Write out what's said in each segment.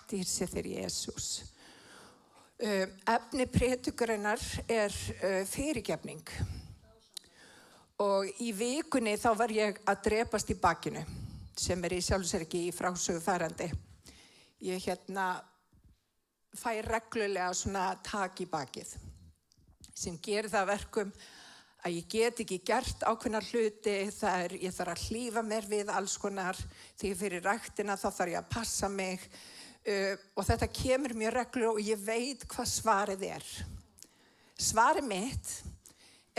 martyr fyrir Jesús. Efni predikurinnar fyrirgefning. Og í vikunni þá var ég að drepast í bakinu, sem í sjálfu sér ekki í frásögu færandi. Ég fæ reglulega svona tak í bakið, sem gerir það verkum að ég get ekki gert ákveðna hluti, ég þarf að hlífa mér við alls konar, þegar ég fyrir ræktina þá þarf ég að passa mig, og þetta kemur mjög reglulega og ég veit hvað svarið er. Svarið mitt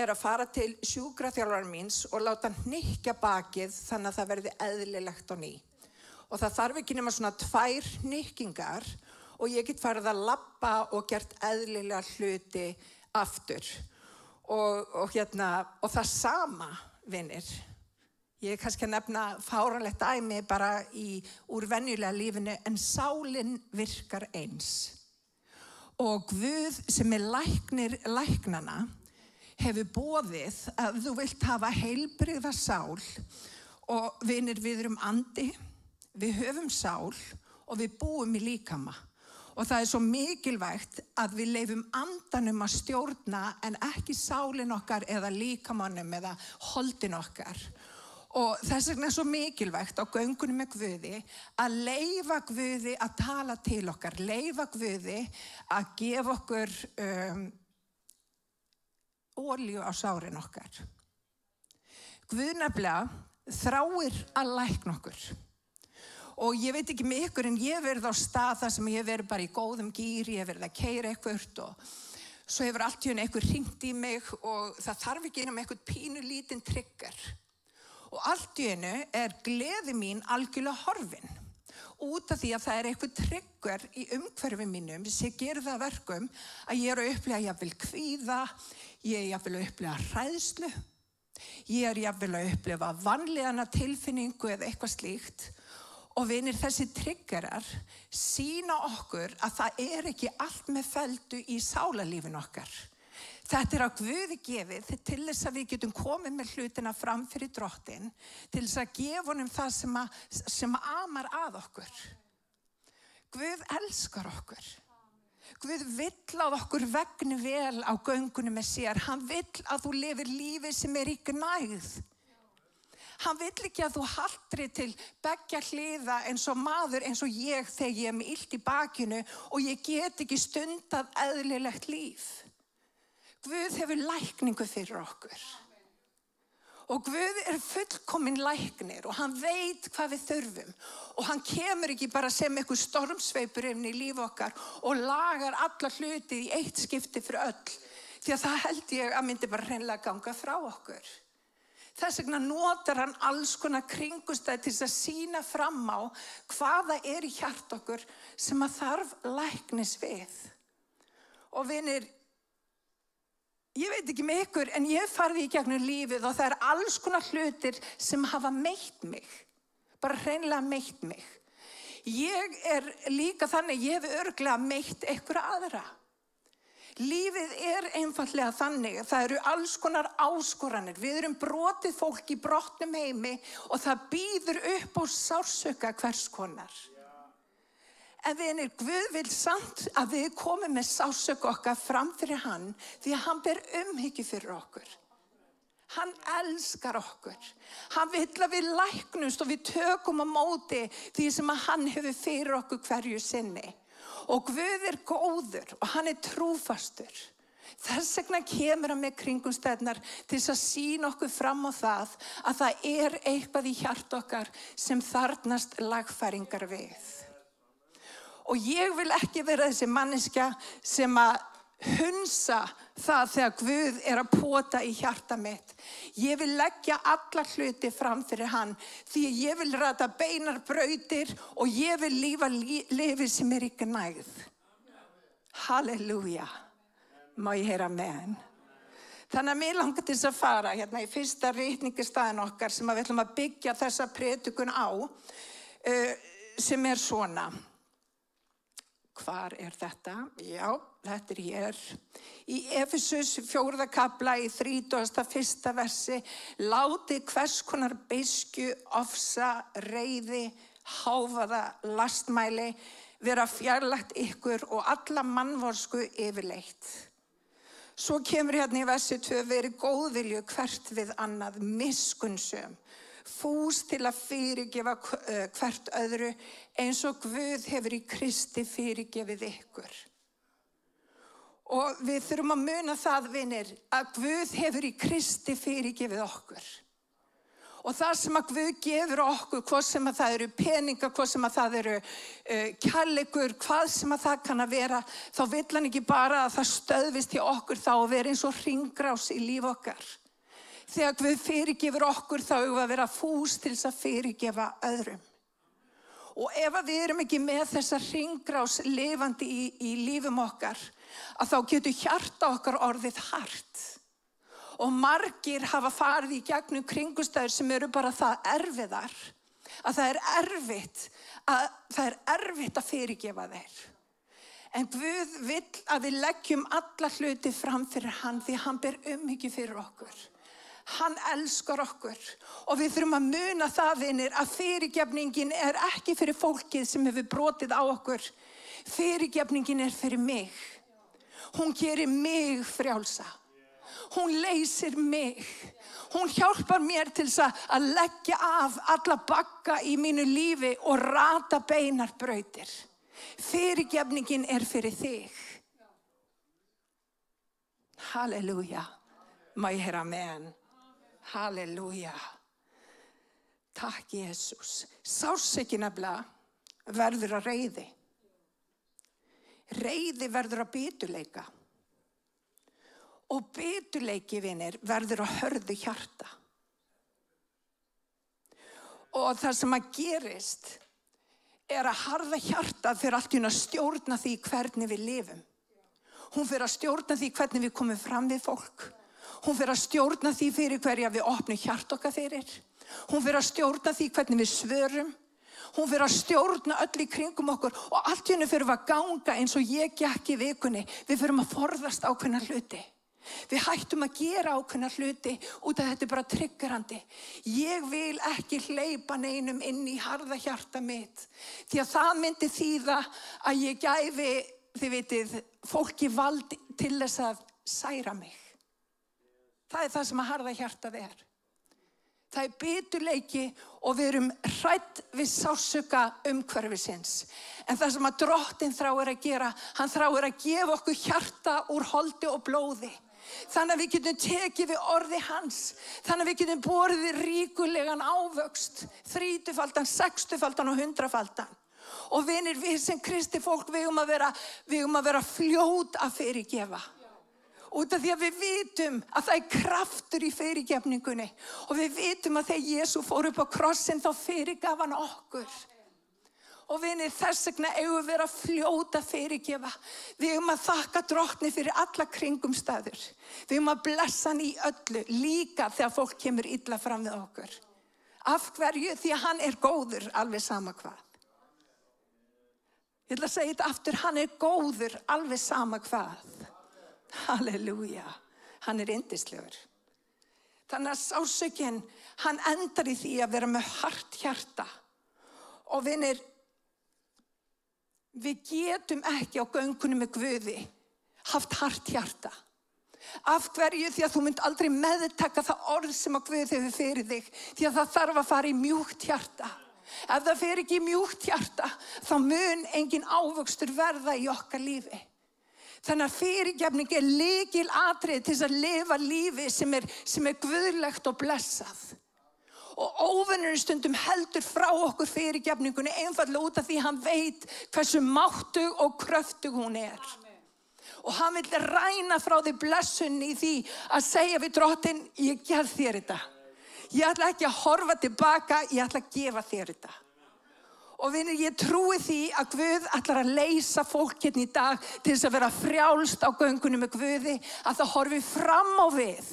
að fara til sjúkraþjálfara míns og láta hann hnykkja bakið þannig að það verði eðlilegt á ný. Og það þarf ekki nema svona 2 hnykkingar og ég get farið að labba og gert eðlilega hluti aftur. Og það sama, vinir. Ég kannski að nefna fáránlegt dæmi bara úr venjulega lífinu, en sálin virkar eins. Og Guð sem læknir læknanna hefur boðið að þú vilt hafa heilbrigða sál, og vinir, við erum andi, við höfum sál og við búum í líkama. Og það svo mikilvægt að við leyfum andanum að stjórna en ekki sálin okkar eða líkamanum eða holdin okkar. Og þess vegna svo mikilvægt á göngunum með Guði að leyfa Guði að tala til okkar, leyfa Guði að gefa okkur olíu á sárin okkar. Guð nefnilega þráir að lækna okkur. Og ég veit ekki með ykkur, en ég verið á stað þar sem ég verið bara í góðum gír, ég verið að keyra eitthvað og svo hefur allt í einu eitthvað hringt í mig og það þarf ekki einum eitthvað pínu lítinn trigger. Og allt í einu gleði mín algjörlega horfin. Út af því að það eitthvað trigger í umhverfi mínum sem gerir það verkum að ég að upplifa jafnvel kvíða, ég jafnvel að upplifa hræðslu, ég jafnvel að upplifa vanlíðana tilfinningu eða eitthvað slíkt. Og vinir, þessi triggerar sýna okkur að það ekki allt með feldu í sálarlífinu okkar. Þetta að Guði gefið til þess að við getum komið með hlutina fram fyrir Drottinn, til þess að gefa honum það sem amar að okkur. Guð elskar okkur. Guð vill að okkur vegni vel á göngunum með sér. Hann vill að þú lifir lífi sem í gnægð. Hann vill ekki að þú haltri til beggja hliða eins og maður eins og ég þegar ég með illt í bakinu og ég get ekki stundað eðlilegt líf. Guð hefur lækningu fyrir okkur. Og Guð fullkominn læknir og hann veit hvað við þurfum. Og hann kemur ekki bara sem einhver stormsveipur inn í líf okkar og lagar alla hluti í eitt skipti fyrir öll. Því að það held ég að myndi bara hreinlega ganga frá okkur. Þess vegna notar hann alls konar kringumstæður til að sýna fram á hvaða í hjart okkur sem að þarf læknis við. Og vinir, ég veit ekki með ykkur, en ég farði í gegnum lífið og það alls konar hlutir sem hafa meitt mig. Bara hreinlega meitt mig. Ég líka þannig, ég hef örugglega meitt einhverja aðra. Lífið einfaldlega þannig, það eru alls konar áskoranir. Við erum brotið fólk í brotnum heimi og það býður upp á sársauka hvers konar. En vinir, Guð vill samt að við komum með sársauka okkar fram fyrir hann, því að hann ber umhyggju fyrir okkur. Hann elskar okkur. Hann vill að við læknumst og við tökum á móti því sem að hann hefur fyrir okkur hverju sinni. Og Guð góður og hann trúfastur. Þess vegna kemur hann með kringumstæðnar til þess að sýna okkur fram á það að það eitthvað í hjart okkar sem þarfnast lagfæringar við. Og ég vil ekki vera þessi manneskja sem að hunsa það þegar Guð að pota í hjarta mitt. Ég vil leggja alla hluti fram fyrir hann því ég vil rata beinar brautir og ég vil lífa lífi sem í gnægð. Halleluja. Má ég heyra amen. Þannig að mér langar til þess að fara hérna í fyrsta ritningarstaðinn okkar sem við ætlum að byggja þessa predikun á, sem svona. Hvar þetta? Já, þetta hér. Í Efesus 4. kafla í 31. versi. Láti hvers konar beiskju, ofsa, reiði, hávaða, lastmæli, vera fjarlægt ykkur og alla mannvorsku yfirleitt. Svo kemur hérna í versi 2, verið góðvilju hvert við annað, miskunnsöm, fús til að fyrirgefa hvert öðru, eins og Guð hefur í Kristi fyrirgefið ykkur. Og við þurfum að muna það, vinir, að Guð hefur í Kristi fyrirgefið okkur. Og það sem að Guð gefur okkur, hvað sem að það eru peningar, hvað sem að það eru kærleikur, hvað sem að það kann að vera, þá vill hann ekki bara að það stöðvist hjá okkur þá að vera eins og hringrás í líf okkar. Þegar Guð fyrirgefur okkur þá eigum við að vera fús til þess að fyrirgefa öðrum. Og ef við erum ekki með þessa hringrás lifandi í lífum okkar, að þá getur hjarta okkar orðið hart. Og margir hafa farið í gegnum kringumstæður sem eru bara það erfiðar, að það er erfitt að fyrirgefa þeir. En Guð vill að við leggjum alla hluti fram fyrir hann, því hann ber umhyggju fyrir okkur. Hann elskar okkur og við þurfum að muna það, vinir, að fyrirgefningin er ekki fyrir fólkið sem hefur brotið á okkur. Fyrirgefningin er fyrir mig. Hún gerir mig frjálsa. Hún leysir mig. Hún hjálpar mér til að leggja af alla bagga í mínu lífi og rata beinar brautir. Fyrirgefningin er fyrir þig. Halleluja. Má ég heyra amen. Halleluja. Takk Jesus. Sársauki nefnilega verður að reiði. Reiði verður að biturleika. Og biturleiki, vinir, verður að hörðu hjarta. Og það sem að gerist er að harða hjarta fyrir allt í einu að stjórna því hvernig við lifum. Hún fyrir að stjórna því hvernig við komum fram við fólk. Hún fyrir að stjórna því fyrir hverja við opnum hjart okkar fyrir. Hún fyrir að stjórna því hvernig við svörum. Hún fyrir að stjórna öll í kringum okkur og allt í einu fyrir að ganga eins og ég gekk í vikunni. Við fyrir að forðast ákveðna hluti. Við hættum að gera ákveðna hluti út af þetta er bara triggerandi. Ég vil ekki hleypa neinum inn í harða hjarta mitt. Því að það myndi þýða að ég gæfi, þið vitið, fólki vald til þess að særa mig. Það er það sem að harða hjartað er. Það er biturleiki og við erum hrædd við sársauka umhverfisins. En það sem að Drottinn þráir að gera, hann þráir að gefa okkur hjarta úr holdi og blóði. Þannig að við getum tekið við orði hans. Þannig að við getum borið við ríkulegan ávöxt, 30-faldan, 60-faldan og 100-faldan. Og vinir, við sem kristi fólk, við eigum að vera fljót að fyrirgefa. Út af því að við vitum að það er kraftur í fyrirgefningunni. Og við vitum að þegar Jesú fór upp á krossin þá fyrirgaf hann okkur. Og vinir, þess vegna eigum við vera fljóta að fyrirgefa. Við eigum að þakka Drottni fyrir alla kringumstæður. Við eigum að blessa hann í öllu, líka þegar fólk kemur illa fram við okkur. Af hverju? Því að hann er góður, alveg sama hvað. Ég ætla að segja þetta aftur, hann er góður, alveg sama hvað. Halleluja, hann er yndislegur. Þannig að sársaukin, hann endar í því að vera með hart hjarta. Og vinir, við getum ekki á göngunum með Guði haft hart hjarta. Af hverju? Því að þú munt aldrei meðtaka það orð sem að Guð hefur fyrir þig. Því að það þarf að fara í mjúkt hjarta. Ef það fer ekki í mjúkt hjarta, þá mun engin ávöxtur verða í okkar lífi. Þannig að fyrirgefning er lykilatriði til þess að lifa lífi sem er guðlegt og blessað. Og óvinurinn stundum heldur frá okkur fyrirgefningunni einfaldlega út af því hann veit hversu máttug og kröftug hún er. Og hann vil ræna frá því blessunni í því að segja við Drottinn, ég gerð þér þetta. Ég ætla ekki að horfa tilbaka, ég ætla að gefa þér þetta. Og vinir, ég trúi því að Guð ætlar að leysa fólk hérna í dag til þess að vera frjálst á göngunum með Guði, að það horfi fram á við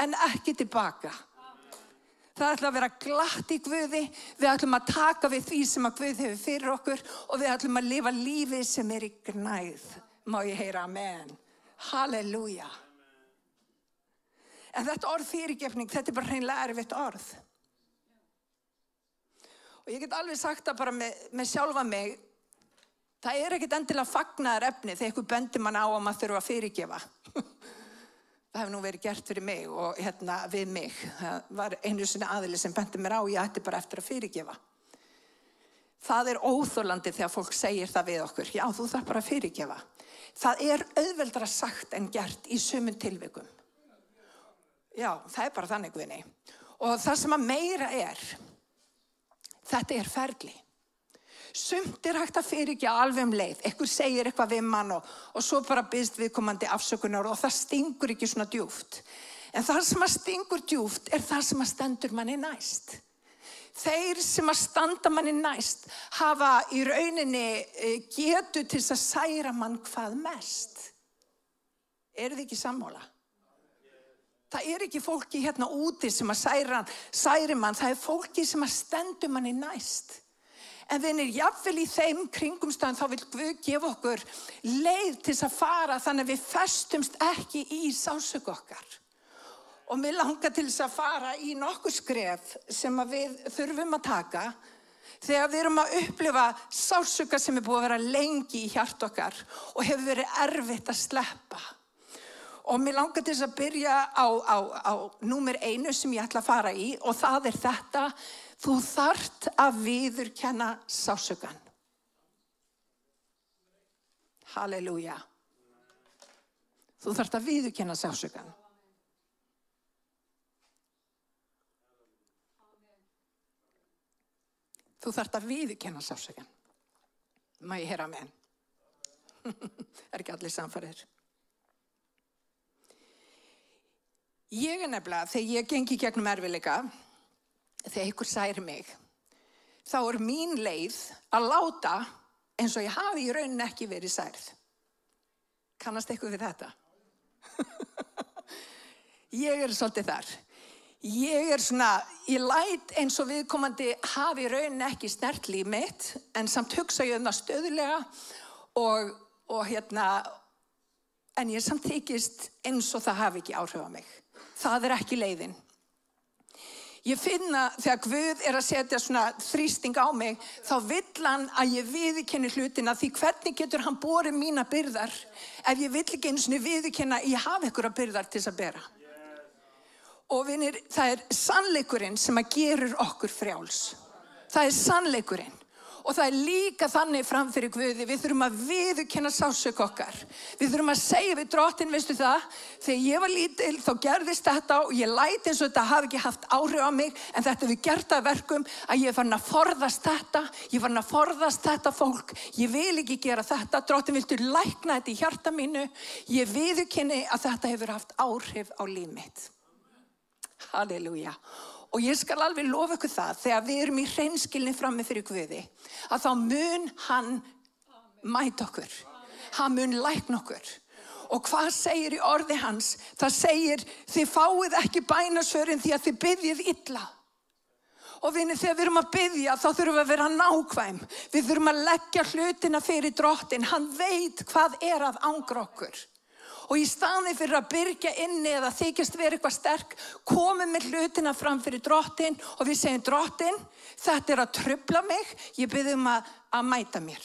en ekki tilbaka. Það ætlar að vera glatt í Guði, við ætlum að taka við því sem að Guð hefur fyrir okkur og við ætlum að lifa lífi sem er í gnægð. Má ég heyra amen. Halleluja. En þetta orð fyrirgefning, þetta er bara hreinlega erfitt orð. Og ég get alveg sagt það bara með sjálfa mig, það ekkert endilega fagnaðar efni þegar einhver bendir mann á að maður þurfa að fyrirgefa. Það hefur nú verið gert fyrir mig og við mig. Það var einu sinni aðili sem bendi mér á, ég ætti bara eftir að fyrirgefa. Það óþolandi þegar fólk segir það við okkur. Já, þú þarf bara að fyrirgefa. Það auðveldara sagt en gert í sumum tilvikum. Já, það bara þannig, Guðni. Og það sem að meira þetta ferli. Sumt hægt að fyrirgefa alveg leið. Einhver segir eitthvað við mann og svo bara biðst viðkomandi afsökunar og það stingur ekki svona djúpt. En það sem að stingur djúpt það sem að stendur manni næst. Þeir sem að standa manni næst hafa í rauninni getu til að særa mann hvað mest. Þið ekki sammála? Það ekki fólki hérna úti sem að særi mann, það fólki sem að stendur manni næst. En vinir, jafnvel í þeim kringumstæðum þá vill Guð gefa okkur leið til að fara þannig að við festumst ekki í sársauka okkar. Og mér langar til þess að fara í nokkur skref sem að við þurfum að taka þegar við erum að upplifa sársauka sem búið að vera lengi í hjart okkar og hefur verið erfitt að sleppa. Og mér langar til þess að byrja á númer 1 sem ég ætla að fara í og það þetta: þú þarft að viðurkenna sársaukann. Halleluja. Þú þarft að viðurkenna sársaukann. Þú þarft að viðurkenna sársaukann. Má ég heyra amen? Ekki allir samfærir. Ég nefnilega, þegar ég gengi gegnum erfiðleika, þegar einhver særir mig, þá mín leið að láta eins og ég hafi í rauninni ekki verið særð. Kannast eitthvað við þetta? Ég svolítið þar. Ég læt eins og viðkomandi hafi í rauninni ekki snert líf mitt, en samt hugsa ég það stöðulega en ég samt þykist eins og það hafi ekki áhrif á mig. Það ekki leiðin. Ég finna þegar Guð að setja svona þrýsting á mig, þá vill hann að ég viðurkenni hlutina, því hvernig getur hann borið mína byrðar ef ég vill ekki einu sinni viðurkenna að ég hafi einhverja byrðar til að bera. Og vinir, það sannleikurinn sem að gerur okkur frjáls. Það sannleikurinn. Og það líka þannig fram fyrir Guði, við þurfum að viðurkenna sársauka okkar. Við þurfum að segja við Drottinn, veistu það, þegar ég var lítil þá gerðist þetta og ég læt eins og þetta hafi ekki haft áhrif á mig, en þetta hefur gert að verkum að ég farin að forðast þetta, ég farin að forðast þetta fólk, ég vil ekki gera þetta, Drottinn, viltu lækna þetta í hjarta mínu, ég viðurkenni að þetta hefur haft áhrif á líf mitt. Halleluja. Og ég skal alveg lofa ykkur það, þegar við erum í hreinskilni frammi fyrir Guði, að þá mun hann mæta okkur. Hann mun lækna okkur. Og hvað segir í orði hans? Það segir, þið fáið ekki bænasvörin því að þið biðjið illa. Og vinir, þegar við erum að biðja, þá þurfum við að vera nákvæm. Við þurfum að leggja hlutina fyrir Drottinn. Hann veit hvað að angra okkur. Og í staðinn fyrir að byrgja inni eða þykjast vera eitthvað sterk, komum með hlutina fram fyrir Drottinn og við segjum, Drottinn, þetta að trufla mig, ég bið að mæta mér.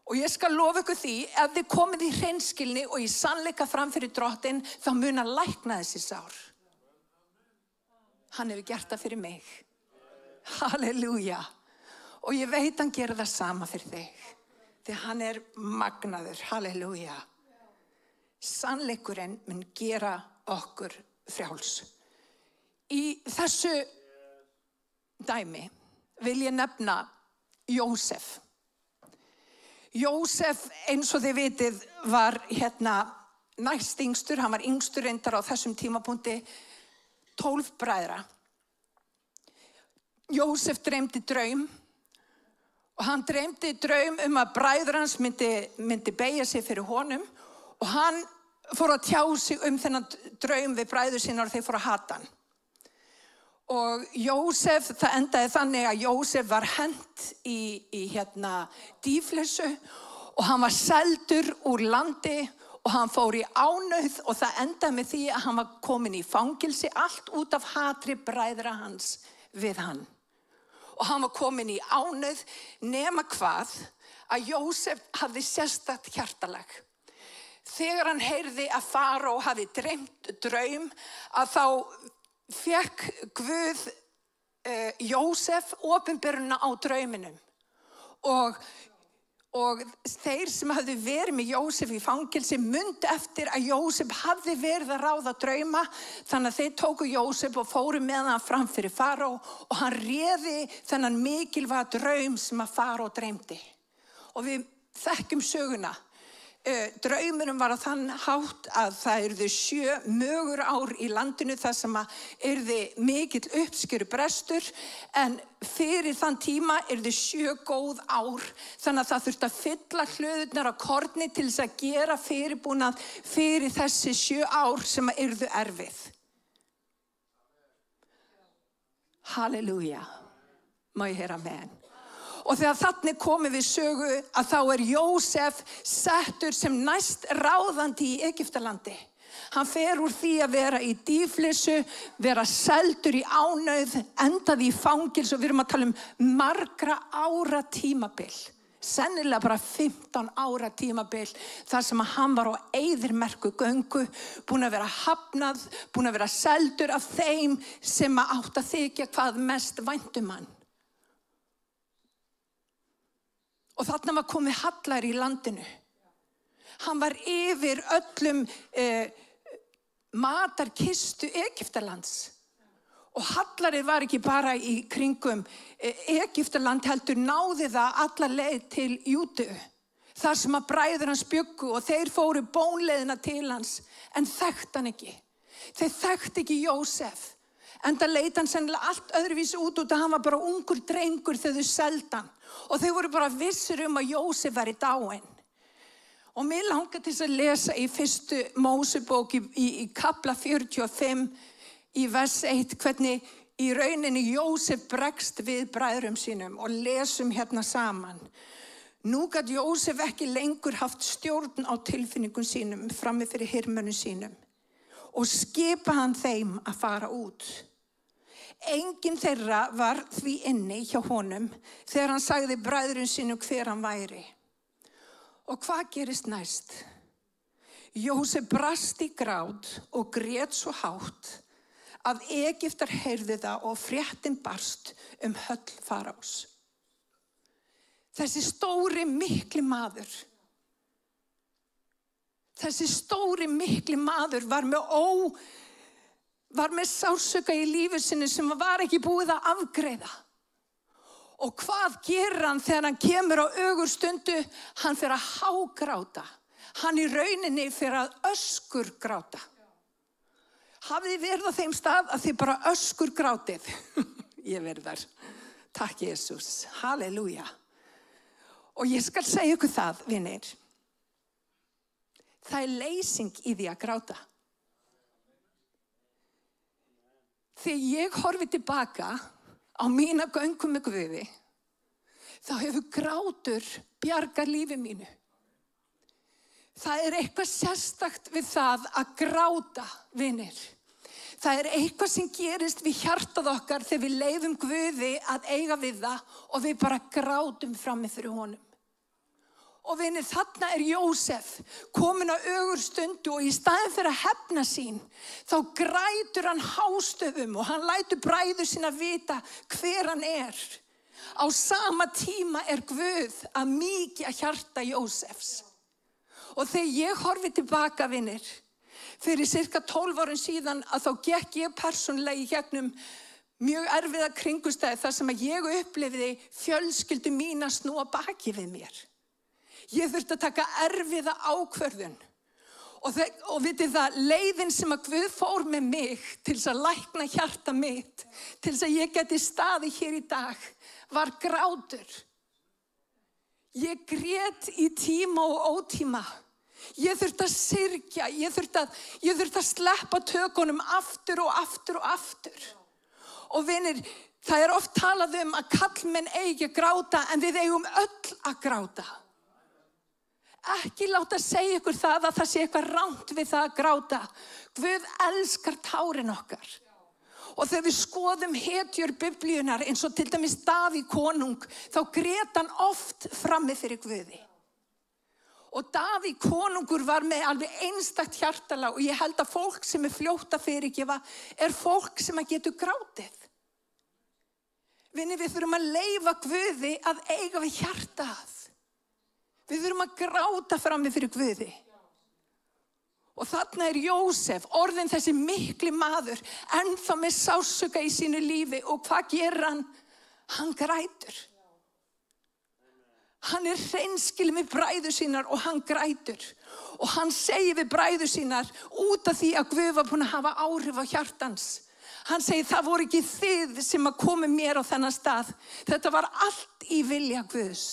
Og ég skal lofa ykkur því, ef þið komið í hreinskilni og í sannleika fram fyrir Drottinn, þá mun að lækna þessi sár. Hann hefur gert það fyrir mig. Halleluja. Og ég veit hann gerir það sama fyrir þig. Því hann magnaður. Halleluja. Sannleikurinn mun gera okkur frjáls. Í þessu dæmi vil ég nefna Jósef. Jósef, eins og þið vitið, var næst yngstur, hann var yngstur reyndar á þessum tímapunkti, 12 bræðra. Jósef dreymdi draum og hann dreymdi draum að bræður hans myndi beygja sig fyrir honum og hann fór að tjá sig þennan draum við bræður sína og þeir fór að hata hann. Og Jósef, það endaði þannig að Jósef var hent í dýflissu og hann var seldur úr landi og hann fór í ánauð og það endaði með því að hann var komin í fangilsi, allt út af hatri bræðra hans við hann. og hann var kominn í ánauð, nema hvað að Jósef hafði sérstakt hjartalag. Þegar hann heyrði að Faró hafði dreymt draum, að þá fékk Guð Jósef opinberuna á drauminum. Og þeir sem hafði verið með Jósef í fangelsi mundu eftir að Jósef hafði verið að ráða drauma, þannig að þeir tóku Jósef og fóru með hann fram fyrir Faró og hann réði þennan mikilvæga draum sem að Faró dreymdi. Og við þekkjum söguna. Draumurinn var á þann hátt að það yrðu 7 mögur ár í landinu þar sem að yrði mikill uppskeru brestur, en fyrir þann tíma yrðu 7 góð ár, þannig að það þurfti að fylla hlöðurnar á korni til þess að gera fyrirbúnað fyrir þessi 7 ár sem að yrðu erfið. Halleluja, má ég heyra amen. Og þegar þannig komum við sögu að þá Jósef settur sem næst ráðandi í Egyptalandi. Hann fer úr því að vera í dýflissu, vera seldur í ánauð, endaði í fangils, og við erum að tala margra ára tímabil. Sennilega bara 15 ára tímabil þar sem að hann var á eyðimerku göngu, búinn að vera hafnað, búinn að vera seldur af þeim sem átt að þykja hvað mest vænt hann. Og þarna var komið hallæri í landinu. Hann var yfir öllum matarkistu Egyptalands. Og hallæri var ekki bara í kringum Egyptaland, heldur náði það alla leið til Júdu. Þar sem að bræður hans bjuggu og þeir fóru bónleiðina til hans, en þekkt hann ekki. Þeir þekkt ekki Jósef. Enda leit hann sennilega allt öðruvísi út að hann var bara ungur drengur þegar þau seldu hann. Og þau voru bara vissir að Jósef væri dáinn. Og mig langar til að lesa í 1. Mósebók í kafla 45 í vers 1 hvernig í rauninni Jósef bregst við bræðrum sínum, og lesum hérna saman. Nú gat Jósef ekki lengur haft stjórn á tilfinningum sínum frammi fyrir hirmönnum sínum, og skipa hann þeim að fara út. Enginn þeirra var því inni hjá honum þegar hann sagði bræðrum sínum hver hann væri. Og hvað gerist næst? Jósef brast í grát og grét svo hátt að Egyptar heyrðu það og fréttin barst höll Faraós. Þessi stóri mikli maður, var með sársauka í lífi sinni sem var ekki búið að afgreiða. Og hvað gerir hann þegar hann kemur á ögurstundu? Hann fer að hágráta. Hann í rauninni fer að öskurgráta. Hafið þið verið á þeim stað að þið bara öskurgrátið? Ég verið þar. Takk Jesús. Halleluja. Og ég skal segja ykkur það, vinir. Það leysing í því að gráta. Þegar ég horfi tilbaka á mína göngu með Guði, þá hefur grátur bjargað lífi mínu. Það eitthvað sérstakt við það að gráta, vinir. Það eitthvað sem gerist við hjartað okkar þegar við leyfum Guði að eiga við það og við bara grátum frammi fyrir honum. Og vinir, þarna Jósef kominn á ögurstundu, og í staðinn fyrir að hefna sín, þá grætur hann hástöfum og hann lætur bræður sína vita hver hann Á sama tíma Guð að mýkja hjarta Jósefs. Og þegar ég horfi tilbaka, vinir, fyrir cirka 12 árum síðan, að þá gekk ég persónulega í gegnum mjög erfiða kringumstæður þar sem að ég upplifði fjölskyldu mína snúa baki við mér. Ég þurfti að taka erfiða ákvörðun. Og vitið það, leiðin sem að Guð fór með mig til þess að lækna hjarta mitt, til þess að ég geti staðið hér í dag, var grátur. Ég grét í tíma og ótíma. Ég þurfti að syrgja, ég þurfti að sleppa tökunum aftur og aftur og aftur. Og vinir, það oft talað að karlmenn eigi að gráta, en við eigum öll að gráta. Ekki láta segja ykkur það að það sé eitthvað rangt við það að gráta. Guð elskar tárin okkar. Og þegar við skoðum hetjur Biblíunar eins og til dæmis Davíð konung, þá grét hann oft frammi fyrir Guði. Og Davíð konungur var með alveg einstakt hjartalag og ég held að fólk sem fljótt að fyrirgefa fólk sem getur grátið. Vinni, við þurfum að leyfa Guði að eiga við hjartað. Við þurfum að gráta frammi fyrir Guði. Og þarna Jósef, orðinn þessi mikli maður, ennþá með sársauka í sínu lífi. Og hvað gerir hann? Hann grætur. Hann hreinskilinn við bræður sínar og hann grætur. Og hann segir við bræður sínar út af því að Guð var búinn að hafa áhrif á hjartans. Hann segir, það voru ekki þið sem að komu mér á þennan stað. Þetta var allt í vilja Guðs.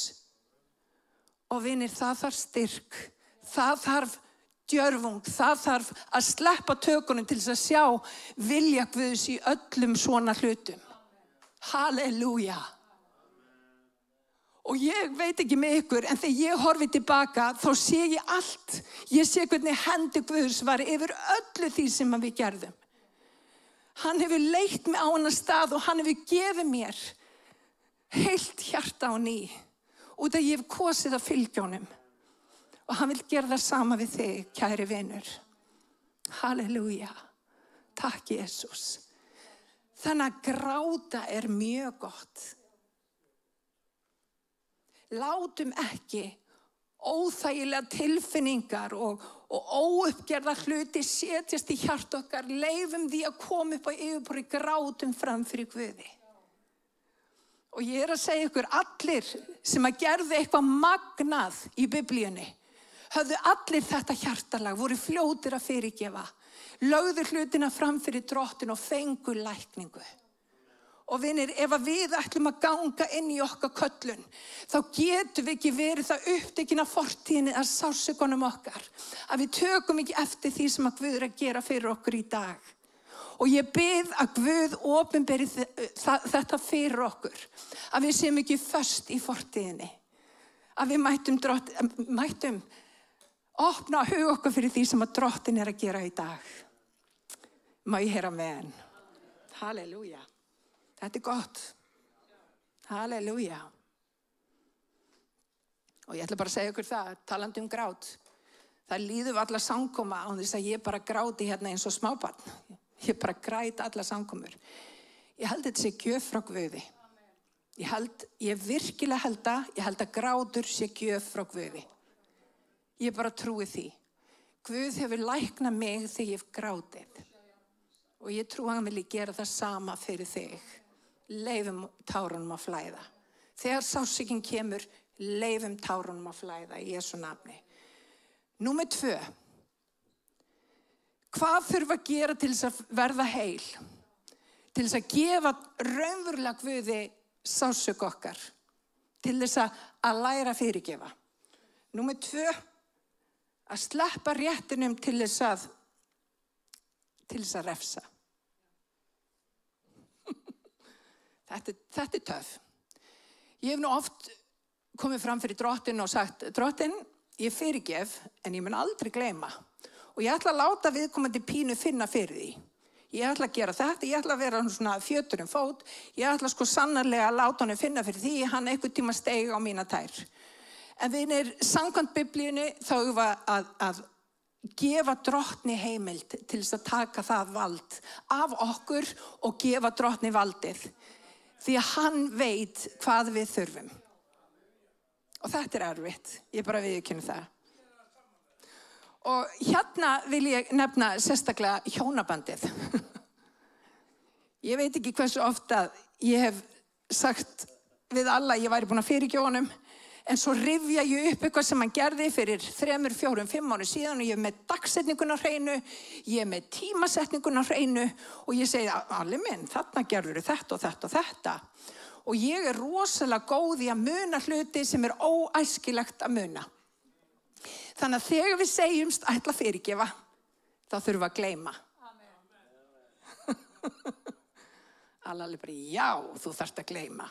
Og vinir, það þarf styrk. Það þarf djörfung. Það þarf að sleppa tökunum til þess að sjá vilja Guðs í öllum svona hlutum. Halleluja. Og ég veit ekki með ykkur, en þegar ég horfi tilbaka, þá sé ég allt. Ég sé hvernig hendi Guðs var yfir öllu því sem við gerðum. Hann hefur leitt mig á annan stað og hann hefur gefið mér heilt hjarta á ný. Út að ég hef kosið að fylgja honum. Og hann vil gera það sama við þig, kæri vinur. Halleluja. Takk, Jesús. Þannig að gráta mjög gott. Látum ekki óþægilega tilfinningar og óuppgerða hluti setjast í hjarta okkar. Leifum því að koma upp á yfirborði, grátum fram fyrir Guði. Og ég að segja ykkur, allir sem að gerðu eitthvað magnað í Biblíunni, höfðu allir þetta hjartalag, voru fljótir að fyrirgefa, lögðu hlutina fram fyrir Drottinn og fengu lækningu. Og vinir, ef við ætlum að ganga inn í okkar köllun, þá getum við ekki verið það upptekin af fortíðinni að sársaukanum okkar. Að við tökum ekki eftir því sem að Guð að gera fyrir okkur í dag. Og ég bið að Guð opinberi þetta fyrir okkur. Að við séum ekki föst í fortíðinni. Að við mættum opna hug okkur fyrir því sem að Drottinn að gera í dag. Má ég heyra amen. Halleluja. Þetta gott. Halleluja. Og ég ætla bara að segja ykkur það, talandi grát. Það líður alla samkoma án þess að ég bara gráti hérna eins og smábarn. Ég bara græt alla samkomur. Ég held þetta sé gjöf frá Guði. Ég virkilega held að grátur sé gjöf frá Guði. Ég bara trúi því. Guð hefur læknað mig þegar ég hef grátið. Og ég trúi að hann vilji gera það sama fyrir þig. Leifum tárunum að flæða. Þegar sársaukinn kemur, leifum tárunum að flæða í Jesú nafni. Númer 2. Hvað þurfa að gera til þess að verða heil? Til þess að gefa raunverulega Guði sársauka okkar. Til þess að læra fyrirgefa. Númer 2. Að sleppa réttinum til þess að refsa. Þetta töff. Ég hef nú oft komið fram fyrir Drottinn og sagt, Drottinn, ég fyrirgef, en ég mun aldrei gleyma. Og ég ætla að láta viðkomandi pínu finna fyrir því. Ég ætla að gera þetta, ég ætla að vera svona fjötur fót, ég ætla sannarlega að láta hann finna fyrir því, hann einhvern tíma steig á mína tær. En vinir, samkvæmt Biblíunni, þá að gefa Drottni heimild til þess að taka það vald af okkur og gefa Drottni valdið. Því að hann veit hvað við þurfum. Og þetta erfitt. Ég bara viðurkenni það. Og hérna vil ég nefna sérstaklega hjónabandið. Ég veit ekki hversu ofta ég hef sagt við alla að ég væri búin að fyrirgefa honum. En svo rifja ég upp eitthvað sem hann gerði fyrir 3, 4, 5 árum síðan og ég með dagsetningun á hreinu, ég með tímasetningun á hreinu og ég segi, Alli minn, þarna gerður þetta og þetta og þetta. Og ég rosalega góð í að muna hluti sem óæskilegt að muna. Þannig að þegar við segjumst ætla fyrirgefa, þá þurfum við að gleyma. Alli bara, já, þú þarft að gleyma.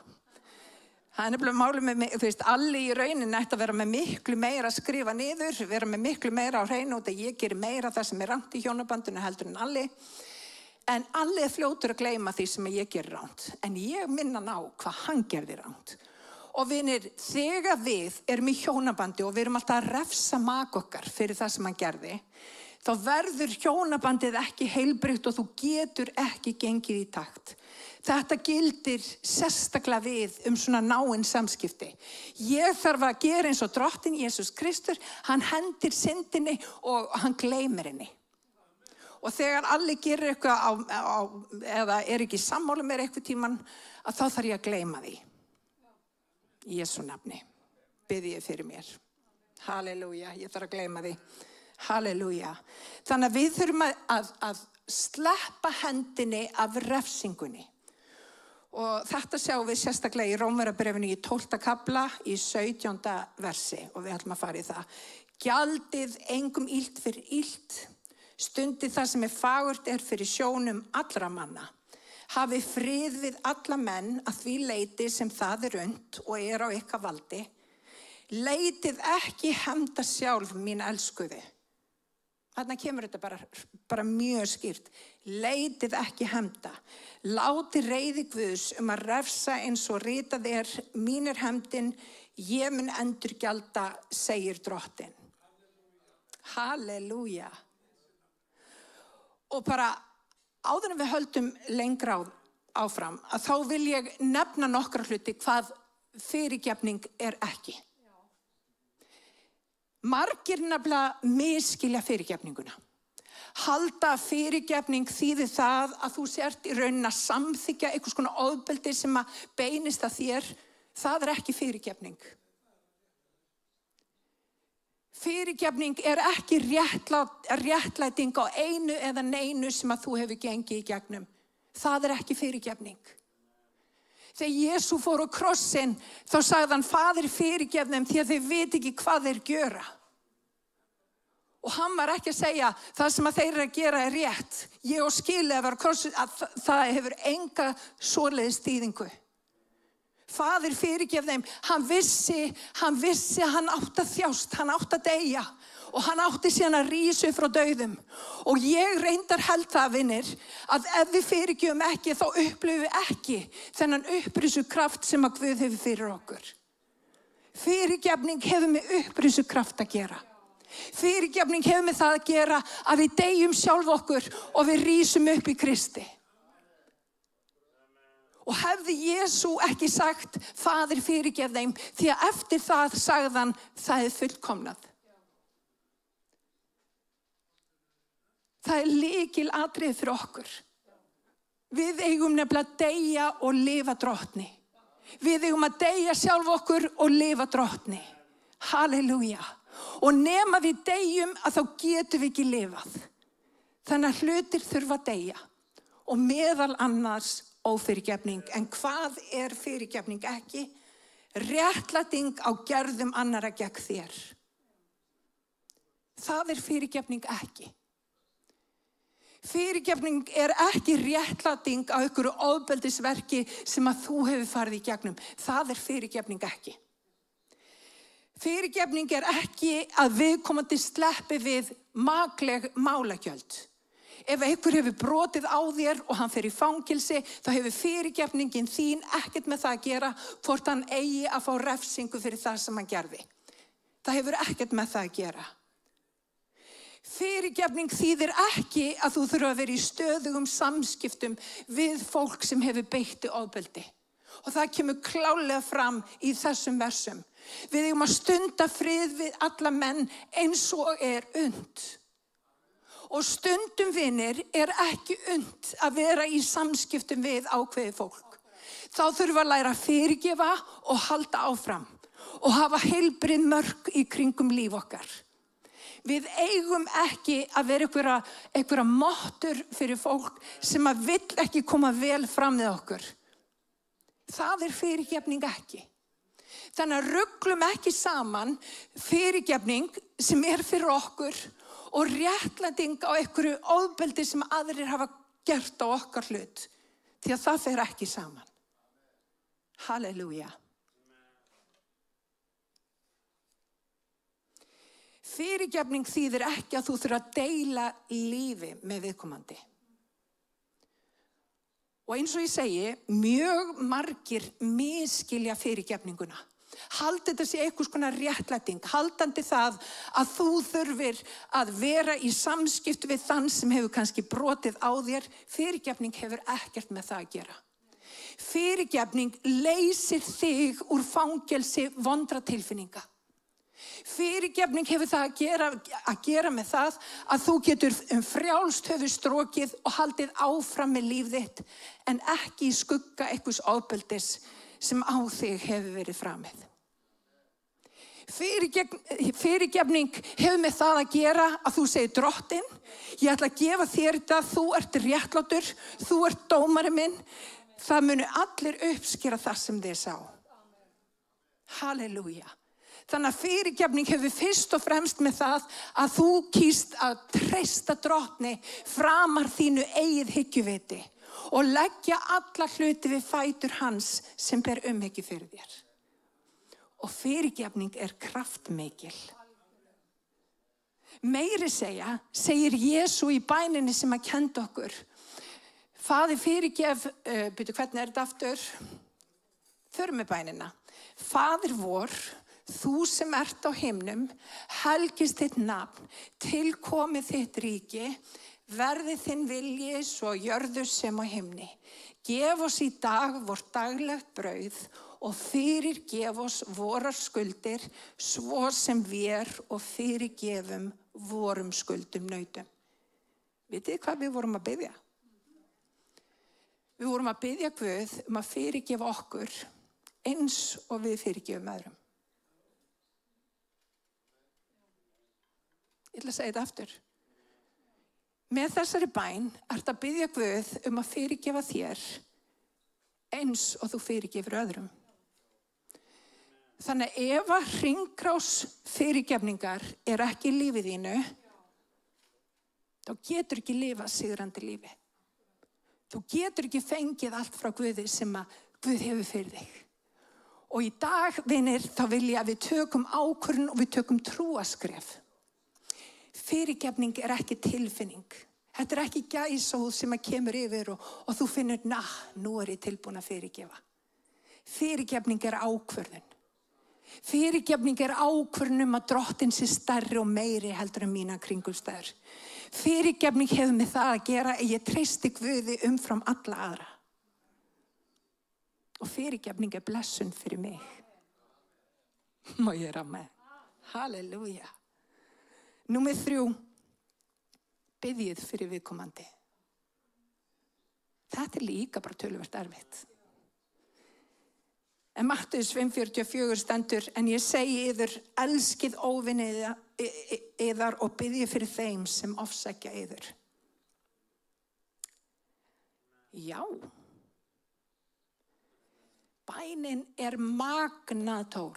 Það nefnilega málið með mig, þú veist, Alli í rauninni ætti að vera með miklu meira að skrifa niður, vera með miklu meira á hreinu og það ég gerir meira það sem rangt í hjónabandinu heldur en Alli. En allir fljótur að gleyma því sem ég ger ránt. En ég minna hann á hvað hann gerði ránt. Og vinir, þegar við erum í hjónabandi og við erum alltaf að refsa maka okkar fyrir það sem hann gerði, þá verður hjónabandið ekki heilbrigt og þú getur ekki gengið í takt. Þetta gildir sérstaklega við svona náin samskipti. Ég þarf að gera eins og drottinn Jesús Kristur, hann hendir syndinni og hann gleymir henni. Og þegar allir gerir eitthvað eða ekki sammála mér eitthvað tíman, að þá þarf ég að gleyma því. Í Jesú nafni, biðji ég fyrir mér. Halleluja, ég þarf að gleyma því. Halleluja. Þannig að við þurfum að sleppa hendinni af refsingunni. Og þetta sjáum við sérstaklega í Rómverjabréfinu í 12. kafla í 17. versi og við ætlum að fara í það. Gjaldið engum illt fyrir illt. Stundið það sem fagurt fyrir sjónum allra manna. Hafi frið við alla menn að því leiti sem það unnt og á ykkar valdi. Leitið ekki hefnda sjálf, mín elskuði. Þarna kemur þetta bara mjög skýrt. Leitið ekki hefnda. Láti reiði Guðs að refsa eins og ritað mín hefndin, ég mun endurgjalda, segir drottinn. Halleluja. Og bara áður en við höldum lengra áfram, að þá vil ég nefna nokkra hluti hvað fyrirgefning ekki. Margir nefnilega misskilja fyrirgefninguna. Halda fyrirgefning þýðir það að þú sért í rauninni að samþykkja einhvers konar ofbeldi sem að beinist að þér. Það ekki fyrirgefning. Fyrirgefning ekki réttlæting á einu eða neinu sem að þú hefur gengið í gegnum. Það ekki fyrirgefning. Þegar Jesú fór á krossinn, þá sagði hann, Faðir fyrirgef þeim því að þeir vita ekki hvað þeir gjöra. Og hann var ekki að segja, það sem að þeir að gera rétt. Ég á skilið að vera á krossinn, að það hefur enga svoleiðis þýðingu. Faðir fyrirgef þeim, hann vissi að hann átti að þjást, hann átti að deyja og hann átti síðan að rísa upp frá dauðum. Og ég reyndar held það, vinir, að ef við fyrirgefum ekki, þá upplifum við ekki þennan upprísukraft sem að Guð hefur fyrir okkur. Fyrirgefning hefur með upprísukraft að gera. Fyrirgefning hefur með það að gera að við deyjum sjálf okkur og við rísum upp í Kristi. Og hefði Jesú ekki sagt, Faðir fyrirgef þeim, því að eftir það sagði hann, það fullkomnað. Það lykilatriði fyrir okkur. Við eigum nefnilega að deyja og lifa drottni. Við eigum að deyja sjálf okkur og lifa drottni. Halleluja. Og nema við deyjum að þá getum við ekki lifað. Þannig að hlutir þurfa að deyja. Og meðal annars ófyrirgefning. En hvað fyrirgefning ekki? Réttlæting á gerðum annarra gegn þér. Það fyrirgefning ekki. Fyrirgefning ekki réttlæting á einhverju ofbeldisverki sem að þú hefur farið í gegnum. Það fyrirgefning ekki. Fyrirgefning ekki að viðkomandi sleppi við makleg málagjöld. Ef einhver hefur brotið á þér og hann fer í fangilsi, þá hefur fyrirgefningin þín ekkert með það að gera hvort hann eigi að fá refsingu fyrir það sem hann gerði. Það hefur ekkert með það að gera. Fyrirgefning þýðir ekki að þú þurfa að vera í stöðugum samskiptum við fólk sem hefur beitt ofbeldi. Og það kemur klárlega fram í þessum versum. Við eigum að stunda frið við alla menn eins og unnt. Og stundum, vinir, ekki unnt að vera í samskiptum við ákveðið fólk. Þá þurfum við að læra að fyrirgefa og halda áfram og hafa heilbrigð mörk í kringum líf okkar. Við eigum ekki að vera einhverja mottur fyrir fólk sem að vill ekki koma vel fram við okkur. Það fyrirgefning ekki. Þannig að ruglum ekki saman fyrirgefning sem fyrir okkur og réttlæting á einhverju ofbeldi sem aðrir hafa gert á okkar hlut. Því að það fer ekki saman. Halleluja. Fyrirgefning þýðir ekki að þú þurfa að deila lífi með viðkomandi. Og eins og ég segi, mjög margir misskilja fyrirgefninguna. Haldi þetta sé einhvers konar réttlæting, haldandi það að þú þurfir að vera í samskipt við þann sem hefur kannski brotið á þér. Fyrirgefning hefur ekkert með það að gera. Fyrirgefning leysir þig úr fangelsi vondra tilfinninga. Fyrirgefning hefur það að gera með það að þú getur frjálst höfuð strokið og haldið áfram með líf þitt en ekki í skugga einhvers ofbeldis sem á þig hefur verið framið. Fyrirgefning hefur með það að gera að þú segir Drottinn, ég ætla að gefa þér þetta, þú ert réttlátur, þú ert dómari minn, það munu allir uppskera það sem þið sá. Halleluja. Þannig að fyrirgefning hefur fyrst og fremst með það að þú kýst að treysta Drottni framar þínu eigið hyggjuviti og leggja alla hluti við fætur hans sem ber umhyggju fyrir þér. Og fyrirgefning er kraftmikil. Meiri segir Jesú í bæninni sem að kenda okkur. Faðir fyrirgef, hvernig er þetta aftur? Förum með bænina. Faðir vor, þú sem ert á himnum, helgist þitt nafn, tilkomið þitt ríki, verði þinn vilji svo jörðu sem á himni. Gef oss í dag vort daglegt brauð og fyrirgef oss vorar skuldir, svo sem við og fyrirgefum vorum skuldum nautum. Vitið þið hvað við vorum að biðja? Við vorum að biðja Guð að fyrirgefa okkur eins og við fyrirgefum öðrum. Ég ætla að segja þetta aftur. Með þessari bæn ertu að biðja Guð að fyrirgefa þér eins og þú fyrirgefur öðrum. Þannig ef að hringrás fyrirgefningar er ekki í lífið þínu, þá getur ekki lifað sigrandi lífi. Þú getur ekki fengið allt frá Guði sem að Guð hefur fyrir þig. Og í dag, vinir, þá vil ég að við tökum ákvörðun og við tökum trúaskref. Fyrirgefning er ekki tilfinning. Þetta er ekki gæsahúð sem að kemur yfir og þú finnur, nú er ég tilbúin að fyrirgefa. Fyrirgefning er ákvörðun. Fyrirgefning er ákvörðun að Drottinn sé stærri og meiri heldur en mína kringumstæður. Fyrirgefning hefur með það að gera að ég treysti Guði umfram alla aðra. Og fyrirgefning er blessun fyrir mig. Má ég ráð með? Halleluja. Númer 3, biðjið fyrir viðkomandi. Þetta er líka bara töluvert erfitt. En Mattheus 5:44 stendur, en ég segi yður, elskið óvini yðar og biðjið fyrir þeim sem ofsækja yður. Já. Bænin er magnatól.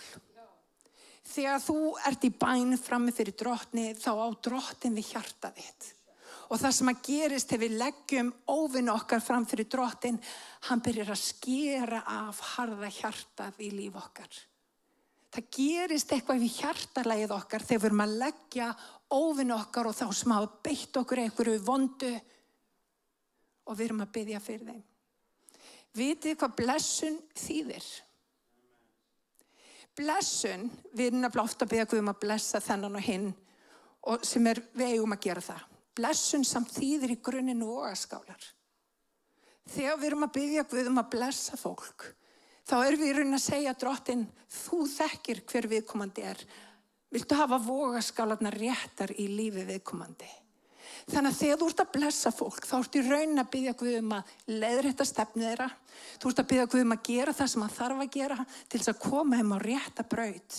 Þegar þú ert í bæn frammi fyrir Drottni, þá á Drottinn við hjartað þitt. Og það sem að gerist þegar við leggjum óvinn okkar fram fyrir Drottinn, hann byrjar að skera af harða hjartað í líf okkar. Það gerist eitthvað við hjartalagið okkar þegar við erum að leggja óvinn okkar og þá sem hafa beitt okkur einhverju vondu og við erum að biðja fyrir þeim. Vitið hvað blessun þýðir? Blessun, við erum nefnilega ofta að biðja Guð að blessa þennan og hinn og sem við eigum að gera það. Blessun samt þýðir í grunninn vogaskálar. Þegar við erum að biðja Guð að blessa fólk, þá erum við í raun að segja Drottinn, þú þekkir hver viðkomandi er. Viltu hafa vogaskálarnar réttar í lífi viðkomandi? Þannig að þegar þú ert að blessa fólk, þá ert í raun að biðja Guð að leiðrétta stefnu þeirra. Þú ert að biðja Guð að gera það sem hann þarf að gera til þess að koma þeim á rétta braut.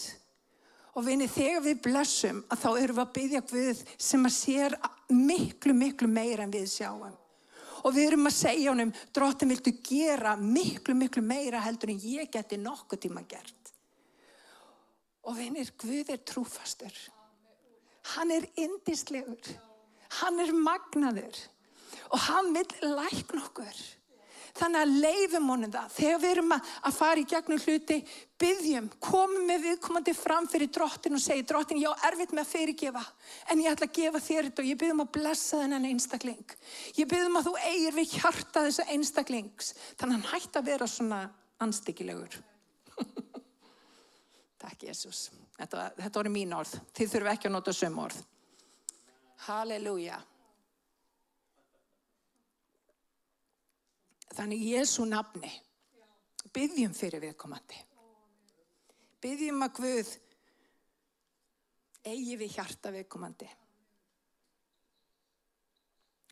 Og vinni, þegar við blessum, að þá erum við að biðja Guð sem að sér miklu, miklu meira en við sjáum. Og við erum að segja honum, Drottinn, viltu gera miklu, miklu meira heldur en ég geti nokkuð tíma gert. Og vinir, Guð er trúfastur. Hann er yndislegur. Hann er magnaður og hann vil lækna okkur. Þannig að leyfum honum það. Þegar við erum að fara í gegnum hluti, biðjum, komum með viðkomandi fram fyrir drottin og segi, drottin, ég á erfitt með að fyrirgefa, en ég ætla að gefa þér þetta og ég bið að blessa þennan einstakling. Ég bið að þú eigir við hjarta þessa einstaklings. Þannig að hann hætti að vera svona andstyggilegur. Takk, Jesús. Þetta voru mín orð. Þið þurfum ekki að nota sömu orð. Halleluja. Þannig í Jesú nafni biðjum fyrir viðkomandi. Biðjum að Guð eigi við hjarta viðkomandi.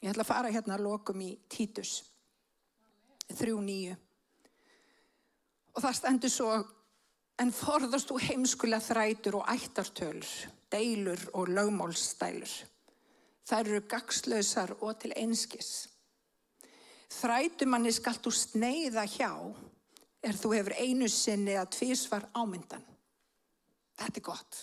Ég ætla að fara hérna að lokum í Títus 3:9. Og það stendur svo, en forðast þú heimskulega þrætur og ættartölur, deilur og lögmálsdælur. Þær eru gagnslausar og til einskis. Þrætumanni skalt þú sneiða hjá, þú hefur einu sinni að tvisvar ámyndan. Þetta er gott.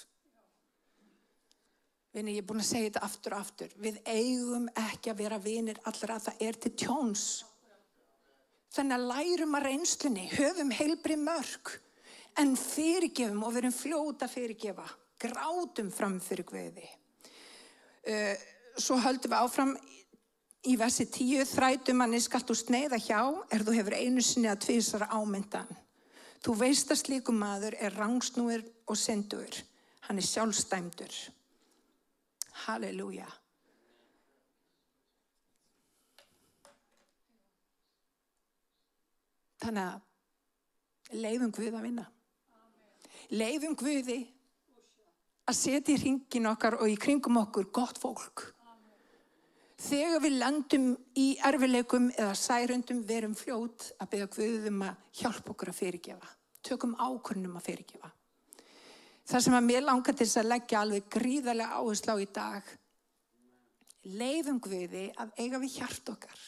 Vinni, ég er búin að segja þetta aftur og aftur. Við eigum ekki að vera vinir allra, það er til tjóns. Þannig að lærum að reynslunni, höfum heilbrigð mörk, en fyrirgefum og verum fljóta að fyrirgefa. Grátum fram fyrir Guði. Svo höldum við áfram í versi 10, þrætumanni skalt þú sneiða hjá, þú hefur einu sinni að tvisvar ámyndan. Þú veist að slíkur maður er rangsnúður og syndugur. Hann er sjálfstæmdur. Halleluja. Þannig að leyfum Guð að vinna. Leyfum Guði að setja í hringinn okkar og í kringum okkur gott fólk. Þegar við landum í erfiðleikum eða særundum, verum fljót að biðja Guð að hjálpa okkur að fyrirgefa. Tökum ákvörðun að fyrirgefa. Það sem að mér langar til þess að leggja alveg gríðarlega áherslu á í dag, leyfum Guði að eiga við hjart okkar.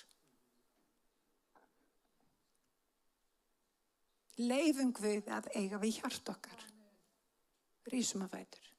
Leyfum Guði að eiga við hjart okkar. Rísum að fætur.